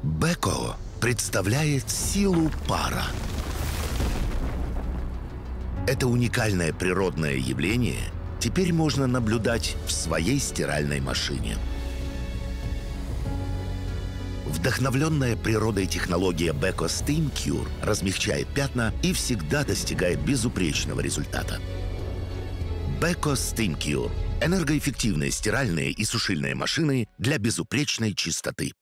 Beko представляет силу пара. Это уникальное природное явление теперь можно наблюдать в своей стиральной машине. Вдохновленная природой технология Beko Steam Cure размягчает пятна и всегда достигает безупречного результата. Beko Steam Cure – энергоэффективные стиральные и сушильные машины для безупречной чистоты.